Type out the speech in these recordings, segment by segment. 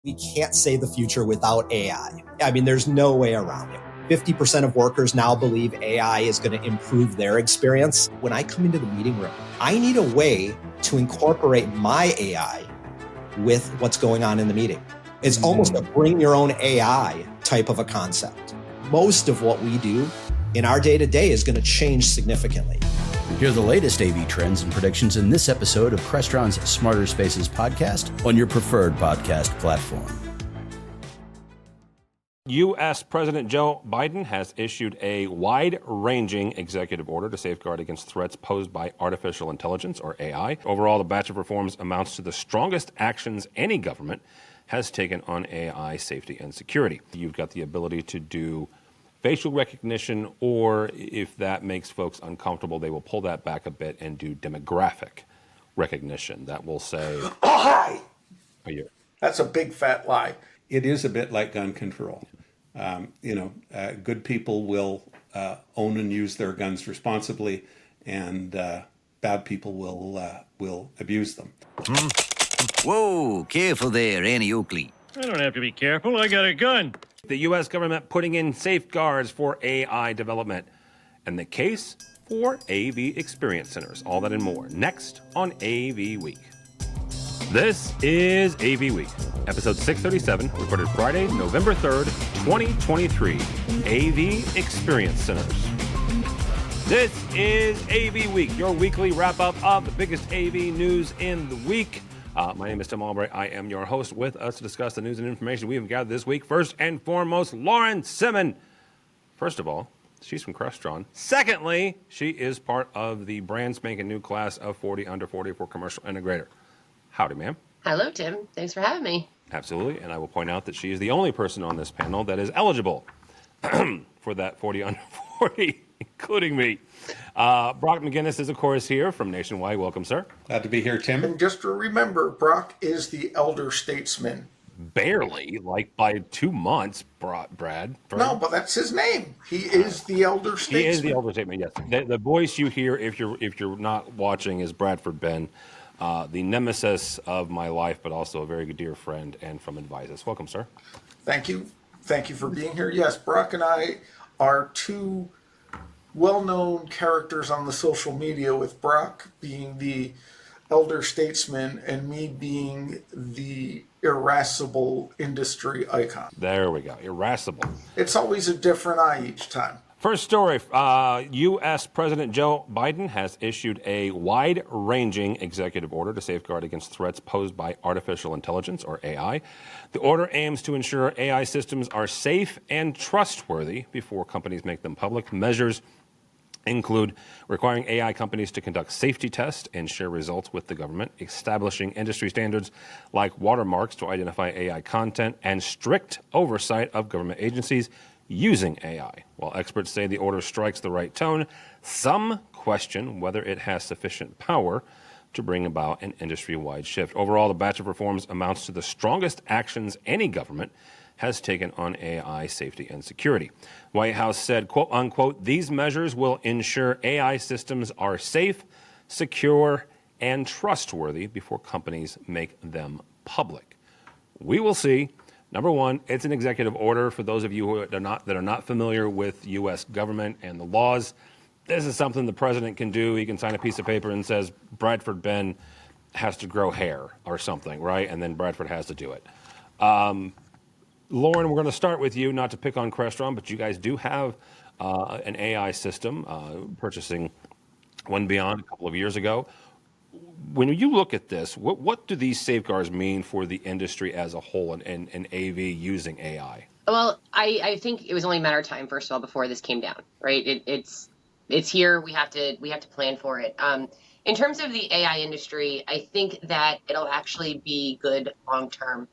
We can't say the future without AI. I mean, there's no way around it. 50% of workers now believe AI is going to improve their experience. When I come into the meeting room, I need a way to incorporate my AI with what's going on in the meeting. It's almost a bring your own AI type of a concept. Most of what we do in our day-to-day is going to change significantly. Hear the latest AV trends and predictions in this episode of Crestron's Smarter Spaces podcast on your preferred podcast platform. U.S. President Joe Biden has issued a wide-ranging executive order to safeguard against threats posed by artificial intelligence, or AI. Overall, the batch of reforms amounts to the strongest actions any government has taken on AI safety and security. You've got the ability to do facial recognition, or if that makes folks uncomfortable, they will pull that back a bit and do demographic recognition. That will say, "Oh, hi." Are you? That's a big fat lie. It is a bit like gun control. Good people will own and use their guns responsibly, and bad people will abuse them. Whoa, careful there, Annie Oakley. I don't have to be careful. I got a gun. The U.S. government putting in safeguards for AI development, and the case for AV experience centers. All that and more next on AV Week. This is AV Week, episode 637, recorded Friday, November 3rd, 2023. AV experience centers. This is AV Week, your weekly wrap-up of the biggest AV news in the week. My name is Tim Albright. I am your host. With us to discuss the news and information we have gathered this week. First and foremost, Lauren Simmen. First of all, she's from Crestron. Secondly, she is part of the brand spanking new class of 40 under 40 for commercial integrator. Howdy, ma'am. Hello, Tim. Thanks for having me. Absolutely. And I will point out that she is the only person on this panel that is eligible for that 40 under 40, including me. Brock McGinnis is, of course, here from Nationwide. Welcome, sir. Glad to be here, Tim. And just to remember, Brock is the elder statesman. Barely, like by 2 months, Brad. No, but that's his name. He is the elder statesman. He is the elder statesman, yes. The voice you hear if you're not watching is Bradford Benn, the nemesis of my life, but also a very good dear friend and from Advisist. Welcome, sir. Thank you. Thank you for being here. Yes, Brock and I are two well-known characters on the social media, with Brock being the elder statesman and me being the irascible industry icon. There we go, irascible. It's always a different eye each time. First story, U.S. President Joe Biden has issued a wide-ranging executive order to safeguard against threats posed by artificial intelligence, or AI. The order aims to ensure AI systems are safe and trustworthy before companies make them public. Measures include requiring AI companies to conduct safety tests and share results with the government, establishing industry standards like watermarks to identify AI content, and strict oversight of government agencies using AI. While experts say the order strikes the right tone, some question whether it has sufficient power to bring about an industry-wide shift. Overall, the batch of reforms amounts to the strongest actions any government has taken on AI safety and security. White House said, quote unquote, these measures will ensure AI systems are safe, secure, and trustworthy before companies make them public. We will see. Number one, it's an executive order. For those of you who are not familiar with U.S. government and the laws, this is something the president can do. He can sign a piece of paper and says Bradford Benn has to grow hair or something, right? And then Bradford has to do it. Lauren, we're going to start with you, not to pick on Crestron, but you guys do have an AI system, purchasing one Beyond a couple of years ago. When you look at this, what do these safeguards mean for the industry as a whole and AV using AI? Well, I think it was only a matter of time, first of all, before this came down, right? It's here. We have to plan for it. In terms of the AI industry, I think that it'll actually be good long term.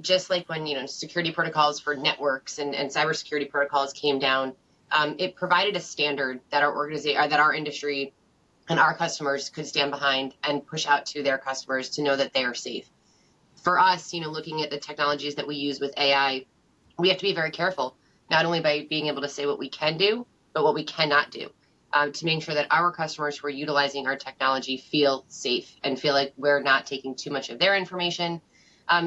Just like when, security protocols for networks and cybersecurity protocols came down, it provided a standard that our industry and our customers could stand behind and push out to their customers to know that they are safe. For us, looking at the technologies that we use with AI, we have to be very careful, not only by being able to say what we can do, but what we cannot do, to make sure that our customers who are utilizing our technology feel safe and feel like we're not taking too much of their information,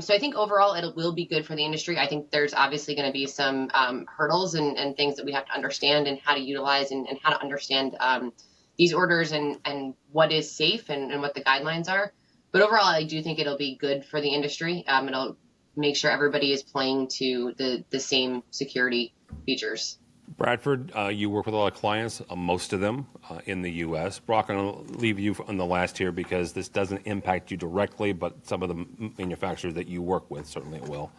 So I think overall it will be good for the industry. I think there's obviously going to be some hurdles and things that we have to understand and how to utilize and how to understand these orders and what is safe and what the guidelines are. But overall, I do think it'll be good for the industry. It'll make sure everybody is playing to the same security features. Bradford, you work with a lot of clients, most of them in the U.S. Brock, I'm going to leave you on the last here because this doesn't impact you directly, but some of the manufacturers that you work with, certainly it will.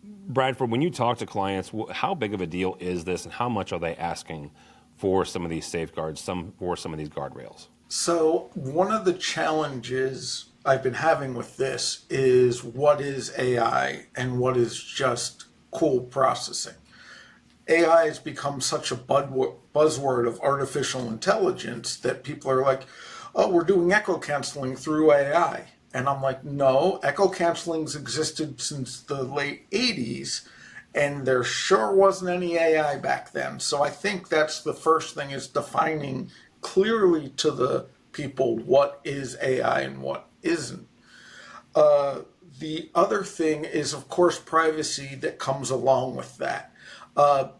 Bradford, when you talk to clients, how big of a deal is this and how much are they asking for some of these safeguards, for some of these guardrails? So one of the challenges I've been having with this is what is AI and what is just cool processing. AI has become such a buzzword of artificial intelligence that people are like, oh, we're doing echo canceling through AI. And I'm like, no, echo canceling's existed since the late 80s, and there sure wasn't any AI back then. So I think that's the first thing, is defining clearly to the people what is AI and what isn't. The other thing is, of course, privacy that comes along with that.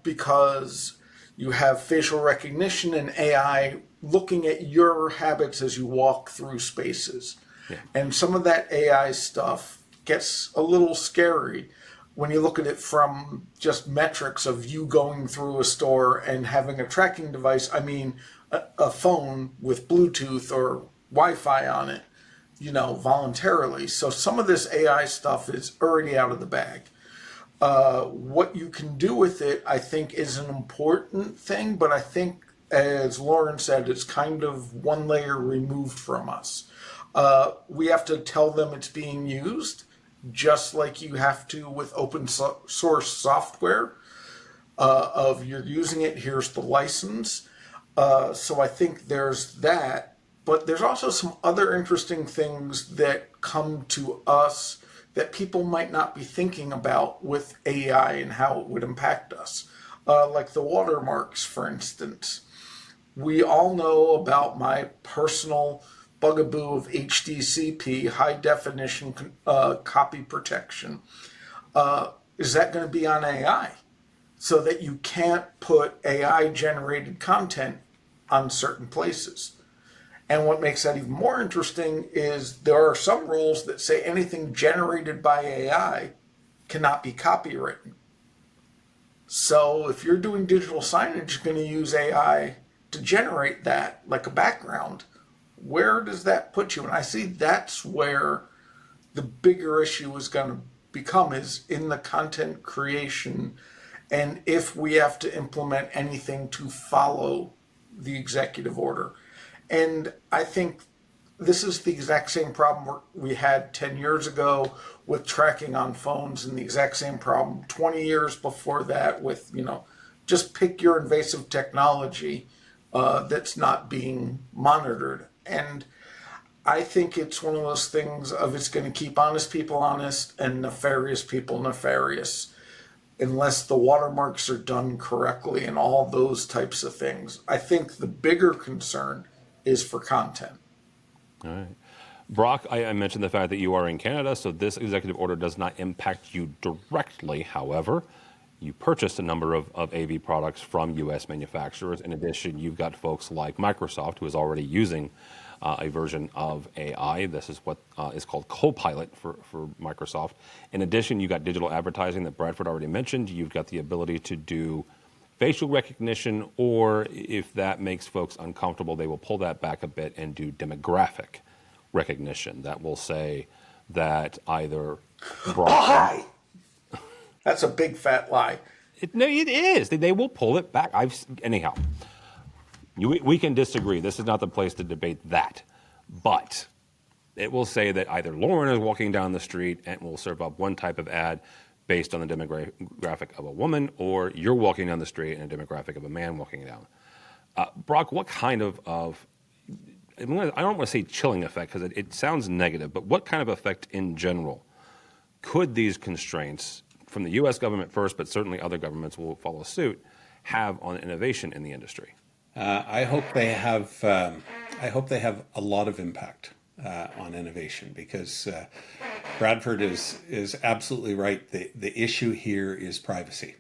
Because you have facial recognition and AI looking at your habits as you walk through spaces. Yeah. And some of that AI stuff gets a little scary when you look at it from just metrics of you going through a store and having a tracking device. I mean, a phone with Bluetooth or Wi-Fi on it, voluntarily. So some of this AI stuff is already out of the bag. What you can do with it, I think, is an important thing, but I think, as Lauren said, it's kind of one layer removed from us. We have to tell them it's being used, just like you have to with open source software, of you're using it, here's the license. So I think there's that, but there's also some other interesting things that come to us that people might not be thinking about with AI and how it would impact us. Like the watermarks, for instance. We all know about my personal bugaboo of HDCP, high definition copy protection. Is that going to be on AI? So that you can't put AI generated content on certain places. And what makes that even more interesting is there are some rules that say anything generated by AI cannot be copywritten. So if you're doing digital signage, you're going to use AI to generate that like a background. Where does that put you? And I see that's where the bigger issue is going to become, is in the content creation, and if we have to implement anything to follow the executive order. And I think this is the exact same problem we had 10 years ago with tracking on phones, and the exact same problem 20 years before that with, just pick your invasive technology that's not being monitored. And I think it's one of those things of it's going to keep honest people honest and nefarious people nefarious, unless the watermarks are done correctly and all those types of things. I think the bigger concern is for content. All right. Brock, I mentioned the fact that you are in Canada, so this executive order does not impact you directly. However, you purchased a number of AV products from U.S. manufacturers. In addition, you've got folks like Microsoft, who is already using a version of AI. This is what is called Copilot for Microsoft. In addition, you've got digital advertising that Bradford already mentioned. You've got the ability to do facial recognition, or if that makes folks uncomfortable, they will pull that back a bit and do demographic recognition. That will say that either Brock... Oh, hi! That's a big fat lie. No, it is. They will pull it back. Anyhow, we can disagree. This is not the place to debate that. But it will say that either Lauren is walking down the street and will serve up one type of ad based on the demographic of a woman, or you're walking down the street and a demographic of a man walking down. Brock, what kind of I don't want to say chilling effect because it sounds negative, but what kind of effect in general could these constraints from the U.S. government first, but certainly other governments will follow suit, have on innovation in the industry? I hope they have a lot of impact. on innovation, because Bradford is absolutely right. The issue here is privacy,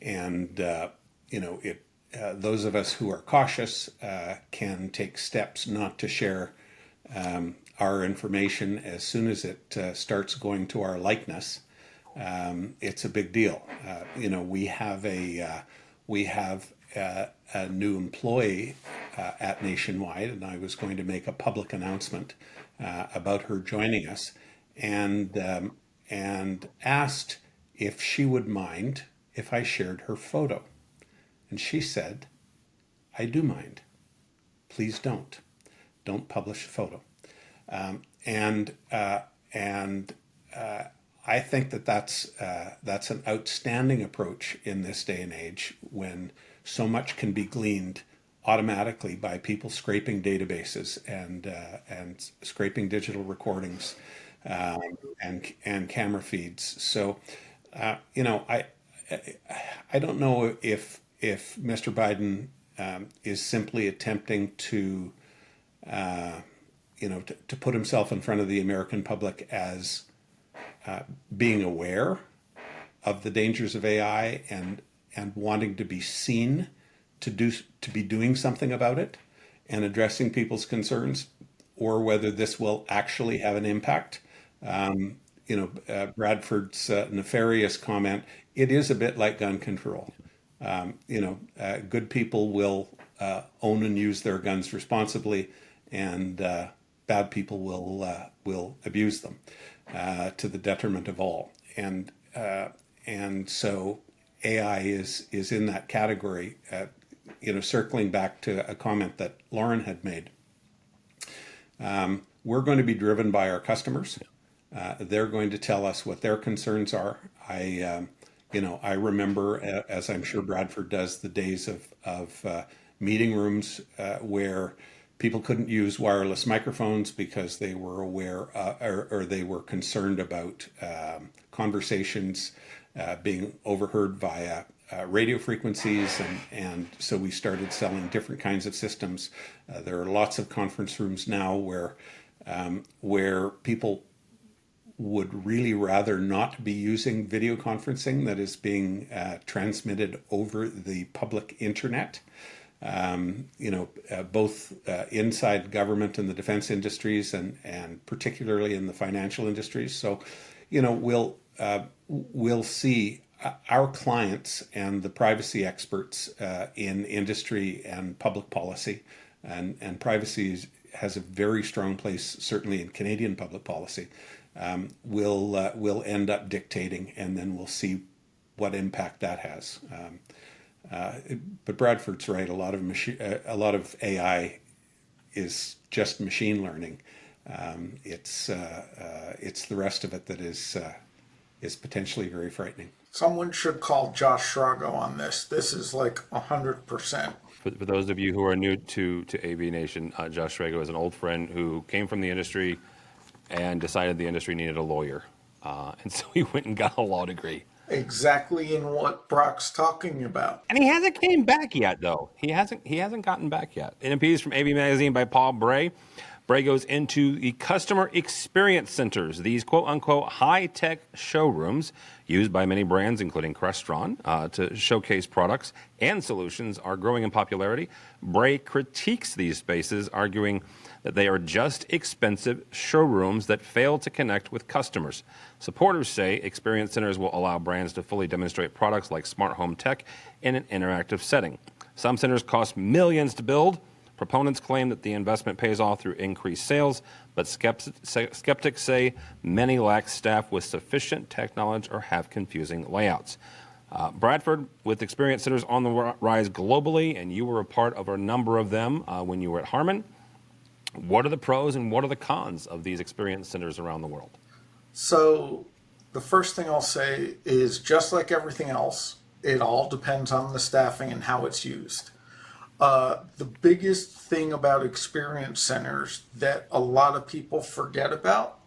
and those of us who are cautious can take steps not to share our information. As soon as it starts going to our likeness, it's a big deal. We have a new employee at Nationwide, and I was going to make a public announcement about her joining us, and asked if she would mind if I shared her photo. And she said, "I do mind. Please don't. Don't publish a photo." I think that's an outstanding approach in this day and age, when so much can be gleaned automatically by people scraping databases and scraping digital recordings and camera feeds. So, I don't know if Mr. Biden is simply attempting to put himself in front of the American public as being aware of the dangers of AI and wanting to be seen to be doing something about it and addressing people's concerns, or whether this will actually have an impact. Bradford's nefarious comment, it is a bit like gun control. Good people will own and use their guns responsibly, and bad people will abuse them to the detriment of all. And so AI is in that category. Circling back to a comment that Lauren had made, we're going to be driven by our customers. They're going to tell us what their concerns are. I remember, as I'm sure Bradford does, the days of meeting rooms where people couldn't use wireless microphones because they were aware or they were concerned about conversations being overheard via radio frequencies, and so we started selling different kinds of systems. There are lots of conference rooms now where people would really rather not be using video conferencing that is being transmitted over the public internet. Both inside government and the defense industries, and particularly in the financial industries. So, we'll see our clients and the privacy experts in industry and public policy, and privacy has a very strong place, certainly in Canadian public policy. Will end up dictating, and then we'll see what impact that has. But Bradford's right. A lot of AI is just machine learning. It's the rest of it that is potentially very frightening. Someone should call Josh Schrago on this. This is like 100%. For those of you who are new to AVNation, Josh Schrago is an old friend who came from the industry and decided the industry needed a lawyer. And so he went and got a law degree. Exactly in what Brock's talking about. And he hasn't came back yet, though. He hasn't gotten back yet. In a piece from AV Magazine by Paul Bray, Bray goes into the customer experience centers, these quote-unquote high-tech showrooms used by many brands, including Crestron, to showcase products and solutions are growing in popularity. Bray critiques these spaces, arguing that they are just expensive showrooms that fail to connect with customers. Supporters say experience centers will allow brands to fully demonstrate products like smart home tech in an interactive setting. Some centers cost millions to build. Proponents claim that the investment pays off through increased sales, but skeptics say many lack staff with sufficient tech knowledge or have confusing layouts. Bradford, with experience centers on the rise globally, and you were a part of a number of them when you were at Harman. What are the pros and what are the cons of these experience centers around the world? So the first thing I'll say is, just like everything else, it all depends on the staffing and how it's used. The biggest thing about experience centers that a lot of people forget about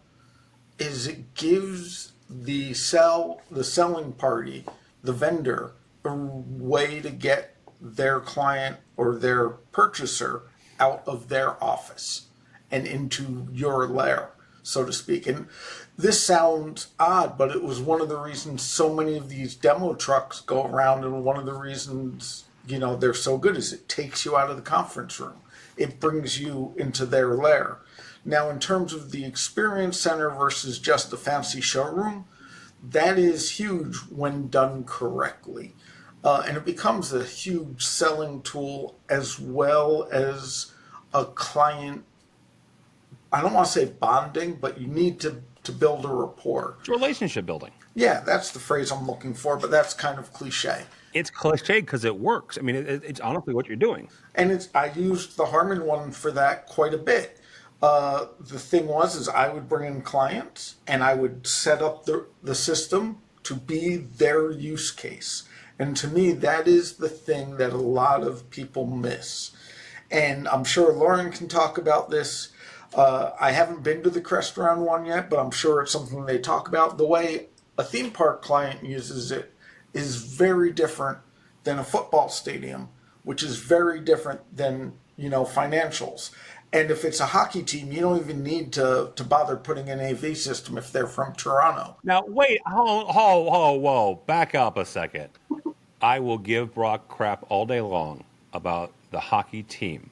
is it gives the selling party, the vendor, a way to get their client or their purchaser out of their office. and into your lair, so to speak. And this sounds odd, but it was one of the reasons so many of these demo trucks go around, and one of the reasons, they're so good is it takes you out of the conference room. It brings you into their lair. Now, in terms of the experience center versus just the fancy showroom, that is huge when done correctly. And it becomes a huge selling tool as well as a client, I don't want to say bonding, but you need to build a rapport. It's relationship building. Yeah, that's the phrase I'm looking for, but that's kind of cliche. It's cliche because it works. I mean, it's honestly what you're doing. And I used the Harman one for that quite a bit. The thing is I would bring in clients and I would set up the system to be their use case. And to me, that is the thing that a lot of people miss. And I'm sure Lauren can talk about this. I haven't been to the Crestron one yet, but I'm sure it's something they talk about. The way a theme park client uses it is very different than a football stadium, which is very different than, financials. And if it's a hockey team, you don't even need to bother putting an AV system if they're from Toronto. Now, wait, whoa, back up a second. I will give Brock crap all day long about the hockey team.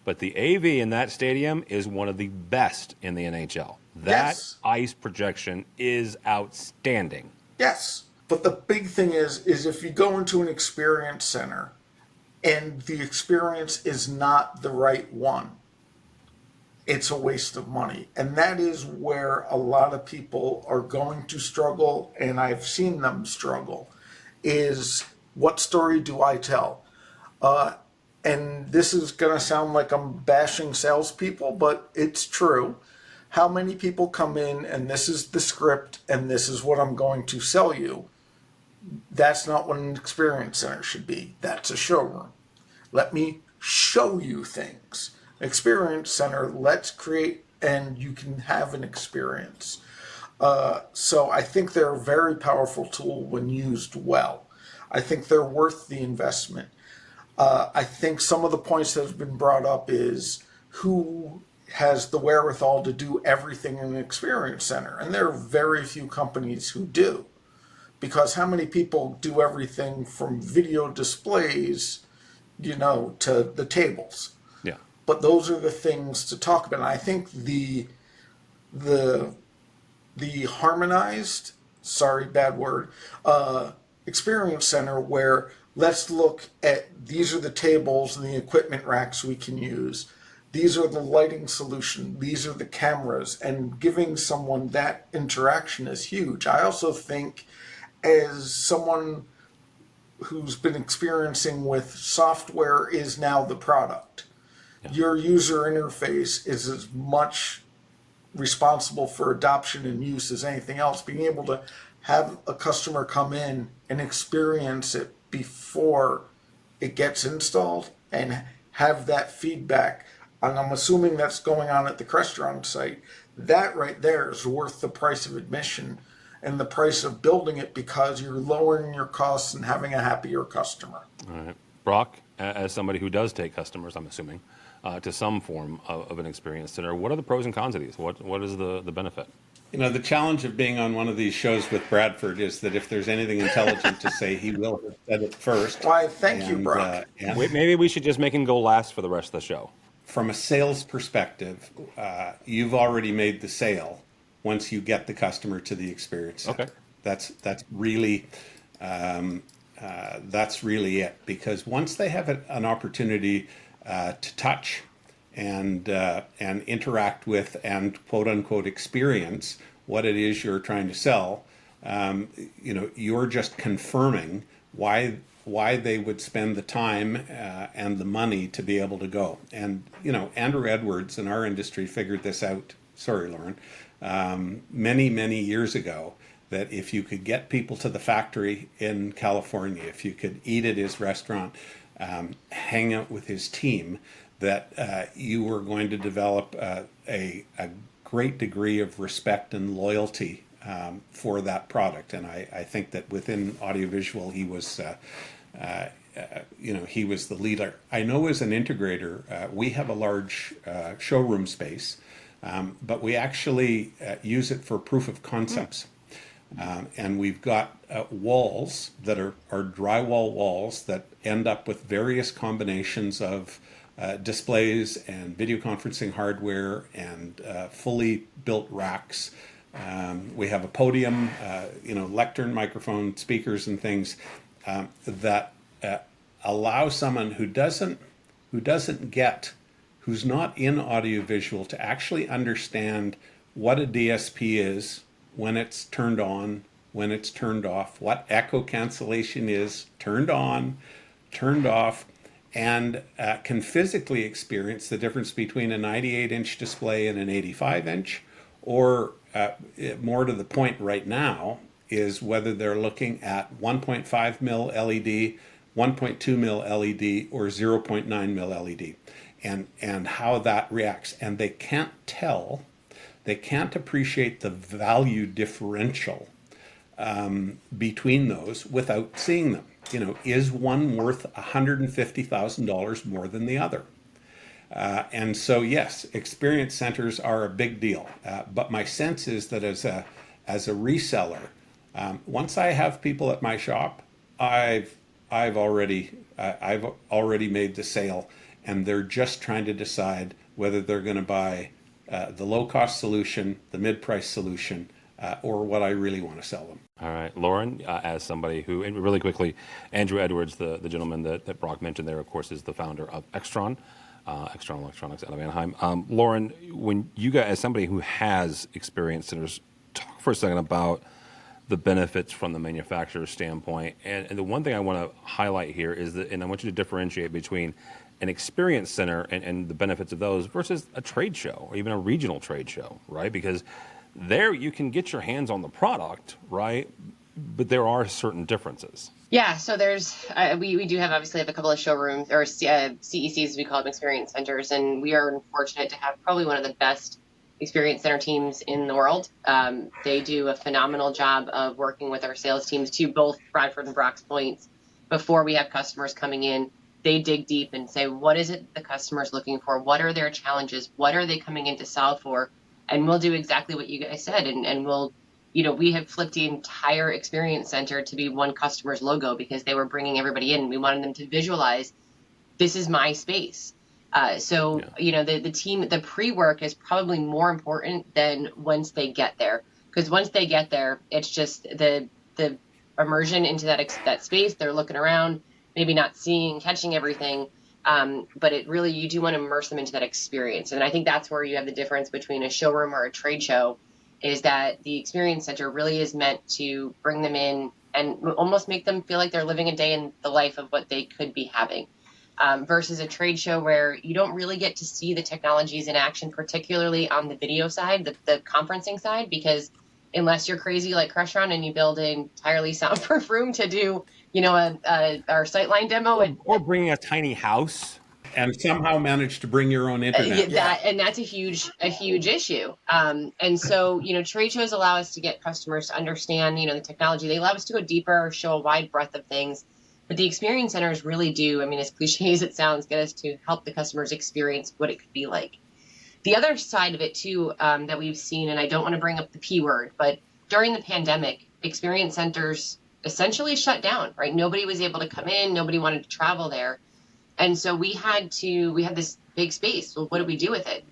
But the AV in that stadium is one of the best in the NHL. That Yes. ice projection is outstanding. Yes. But the big thing is if you go into an experience center and the experience is not the right one, it's a waste of money. And that is where a lot of people are going to struggle, and I've seen them struggle, is what story do I tell? And this is going to sound like I'm bashing salespeople, but it's true. How many people come in and this is the script and this is what I'm going to sell you? That's not what an experience center should be. That's a showroom. Let me show you things. Experience center, let's create, and you can have an experience. So I think they're a very powerful tool when used well. I think they're worth the investment. I think some of the points that have been brought up is who has the wherewithal to do everything in an experience center, and there are very few companies who do. Because how many people do everything from video displays, to the tables? Yeah. But those are the things to talk about. And I think the harmonized, sorry, bad word, experience center where let's look at these are the tables and the equipment racks we can use. These are the lighting solution. These are the cameras. And giving someone that interaction is huge. I also think as someone who's been experiencing with software is now the product. Yeah. Your user interface is as much responsible for adoption and use as anything else. Being able to have a customer come in and experience it before it gets installed and have that feedback. And I'm assuming that's going on at the Crestron site. That right there is worth the price of admission and the price of building it because you're lowering your costs and having a happier customer. All right. Brock, as somebody who does take customers, I'm assuming, to some form of an experience center, what are the pros and cons of these? What is the benefit? The challenge of being on one of these shows with Bradford is that if there's anything intelligent to say, he will have said it first. Why, thank you, Brock. Maybe we should just make him go last for the rest of the show. From a sales perspective, you've already made the sale once you get the customer to the experience center. Okay. That's really it, because once they have an opportunity to touch and interact with and quote unquote experience what it is you're trying to sell, you're just confirming why they would spend the time and the money to be able to go. And Andrew Edwards in our industry figured this out. Sorry, Lauren. Many years ago, that if you could get people to the factory in California, if you could eat at his restaurant, hang out with his team, that you were going to develop a great degree of respect and loyalty for that product. And I think that within audiovisual, he was he was the leader. I know as an integrator, we have a large showroom space, but we actually use it for proof of concepts. And we've got walls that are drywall walls that end up with various combinations of displays and video conferencing hardware and fully built racks. We have a podium, lectern, microphone, speakers, and things that allow someone who's not in audiovisual to actually understand what a DSP is, when it's turned on, when it's turned off, what echo cancellation is, turned on, turned off, and can physically experience the difference between a 98-inch display and an 85-inch, or more to the point right now is whether they're looking at 1.5 mil LED, 1.2 mil LED, or 0.9 mil LED, and how that reacts. And they can't tell, they can't appreciate the value differential between those without seeing them. Is one worth $150,000 more than the other? And so, yes, experience centers are a big deal. But my sense is that as a reseller, once I have people at my shop, I've already made the sale, and they're just trying to decide whether they're going to buy the low-cost solution, the mid-price solution, or what I really want to sell them. All right, Lauren, as somebody who, and really quickly, Andrew Edwards, the gentleman that Brock mentioned there, of course, is the founder of Crestron Electronics out of Anaheim. Lauren, when you guys, as somebody who has experience centers, talk for a second about the benefits from the manufacturer's standpoint. And the one thing I want to highlight here is that, and I want you to differentiate between an experience center and the benefits of those versus a trade show or even a regional trade show, right? Because there you can get your hands on the product, right? But there are certain differences. Yeah, so there's we do have a couple of showrooms, or CECs as we call them, experience centers, and we are fortunate to have probably one of the best experience center teams in the world. They do a phenomenal job of working with our sales teams, to both Bradford and Brock's points. Before we have customers coming in, they dig deep and say, what is it the customer's looking for? What are their challenges? What are they coming in to solve for? And we'll do exactly what you guys said, and we'll, we have flipped the entire experience center to be one customer's logo because they were bringing everybody in. We wanted them to visualize, this is my space. The team, the pre-work is probably more important than once they get there. Because once they get there, it's just the immersion into that space. They're looking around, maybe not catching everything. But it really, you do want to immerse them into that experience. And I think that's where you have the difference between a showroom or a trade show, is that the experience center really is meant to bring them in and almost make them feel like they're living a day in the life of what they could be having. Versus a trade show where you don't really get to see the technologies in action, particularly on the video side, the conferencing side, because unless you're crazy like Crestron and you build an entirely soundproof room to do, our Sightline demo. Or bringing a tiny house. And somehow manage to bring your own internet. That's a huge issue. And so, trade shows allow us to get customers to understand, the technology. They allow us to go deeper, show a wide breadth of things. But the experience centers really do, as cliche as it sounds, get us to help the customers experience what it could be like. The other side of it, too, that we've seen, and I don't want to bring up the P word, but during the pandemic, experience centers essentially shut down, right? Nobody was able to come in. Nobody wanted to travel there. And so we had this big space. Well, what do we do with it?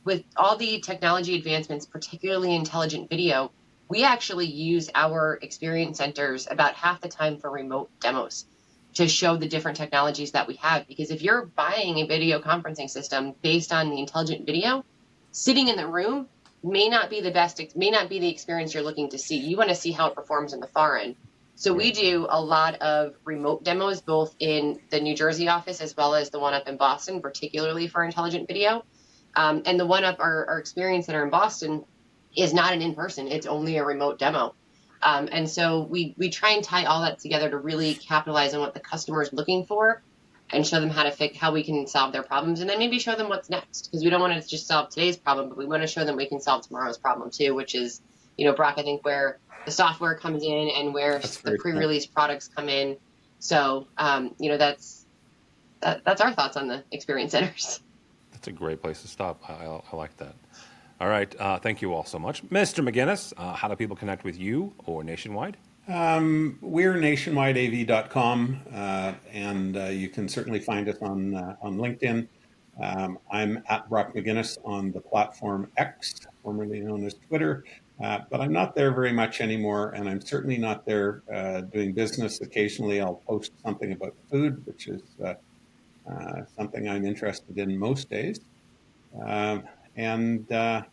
With all the technology advancements, particularly intelligent video, we actually use our experience centers about half the time for remote demos to show the different technologies that we have. Because if you're buying a video conferencing system based on the intelligent video, sitting in the room may not be the experience you're looking to see. You want to see how it performs in the far end. So we do a lot of remote demos, both in the New Jersey office as well as the one up in Boston, particularly for intelligent video. And the one up, our experience center in Boston, is not an in-person. It's only a remote demo. And so we try and tie all that together to really capitalize on what the customer is looking for and show them how we can solve their problems, and then maybe show them what's next. Because we don't want to just solve today's problem, but we want to show them we can solve tomorrow's problem too, which is, Brock, I think where the software comes in and where the pre-release products come in. So, that's our thoughts on the experience centers. That's a great place to stop. I like that. All right. Thank you all so much. Mr. McGinnis, how do people connect with you or Nationwide? We're nationwideav.com, and you can certainly find us on LinkedIn. I'm at Brock McGinnis on the platform X, formerly known as Twitter, but I'm not there very much anymore, and I'm certainly not there doing business. Occasionally I'll post something about food, which is something I'm interested in most days. And find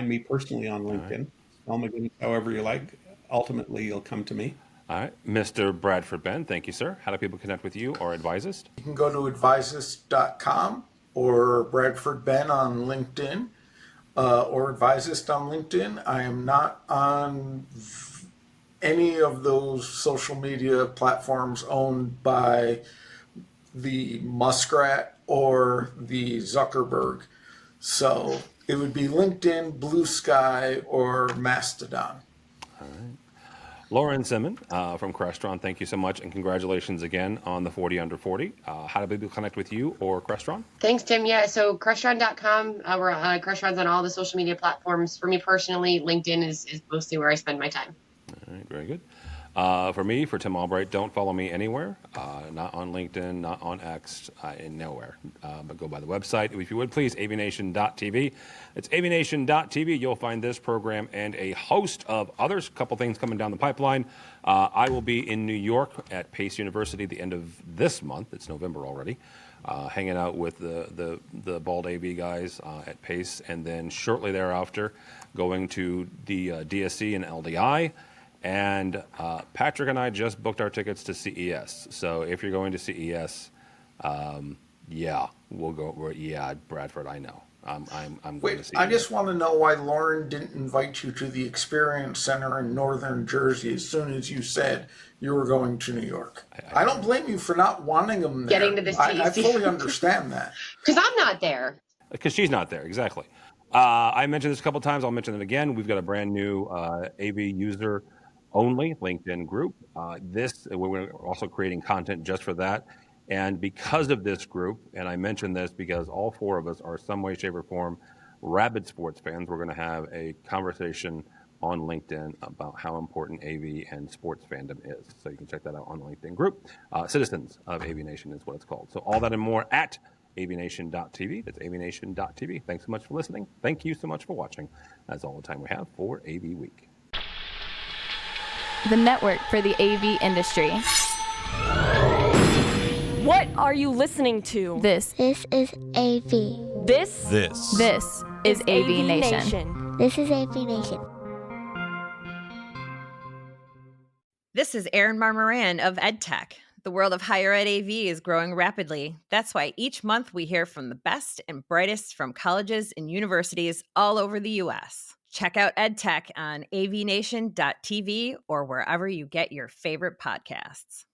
me personally on LinkedIn. Spell McGinnis however you like. Ultimately, you'll come to me. All right. Mr. Bradford Benn, thank you, sir. How do people connect with you or Advisist? You can go to advisist.com or Bradford Benn on LinkedIn or Advisist on LinkedIn. I am not on any of those social media platforms owned by the Muskrat or the Zuckerberg. So it would be LinkedIn, Blue Sky, or Mastodon. All right. Lauren Simmen from Crestron, thank you so much, and congratulations again on the 40 under 40. How do people connect with you or Crestron? Thanks, Tim. Yeah, so Crestron.com. We're Crestron's on all the social media platforms. For me personally, LinkedIn is mostly where I spend my time. All right, very good. For me, for Tim Albright, don't follow me anywhere. Not on LinkedIn, not on X, nowhere. But go by the website, if you would, please, AVNation.tv. It's AVNation.tv. You'll find this program and a host of others, a couple things coming down the pipeline. I will be in New York at Pace University the end of this month. It's November already. Hanging out with the Bald AV guys at Pace. And then shortly thereafter, going to the DSC and LDI. And Patrick and I just booked our tickets to CES. So if you're going to CES, we'll go. Yeah, Bradford, I know. I'm going to CES. I just want to know why Lauren didn't invite you to the Experience Center in Northern Jersey as soon as you said you were going to New York. I don't blame you for not wanting them there. Getting to the CES. I fully understand that. Because I'm not there. Because she's not there, exactly. I mentioned this a couple times. I'll mention it again. We've got a brand new AV user only LinkedIn group. We're also creating content just for that. And because of this group, and I mention this because all four of us are some way, shape, or form rabid sports fans, we're going to have a conversation on LinkedIn about how important AV and sports fandom is. So you can check that out on the LinkedIn group. Citizens of AVNation is what it's called. So all that and more at avnation.tv. That's avnation.tv. Thanks so much for listening. Thank you so much for watching. That's all the time we have for AV Week. The network for the AV industry. What are you listening to? This is AV. This is AVNation. This is AVNation. This is Erin Marmoran of EdTech. The world of higher ed AV is growing rapidly. That's why each month we hear from the best and brightest from colleges and universities all over the U.S. Check out EdTech on avnation.tv or wherever you get your favorite podcasts.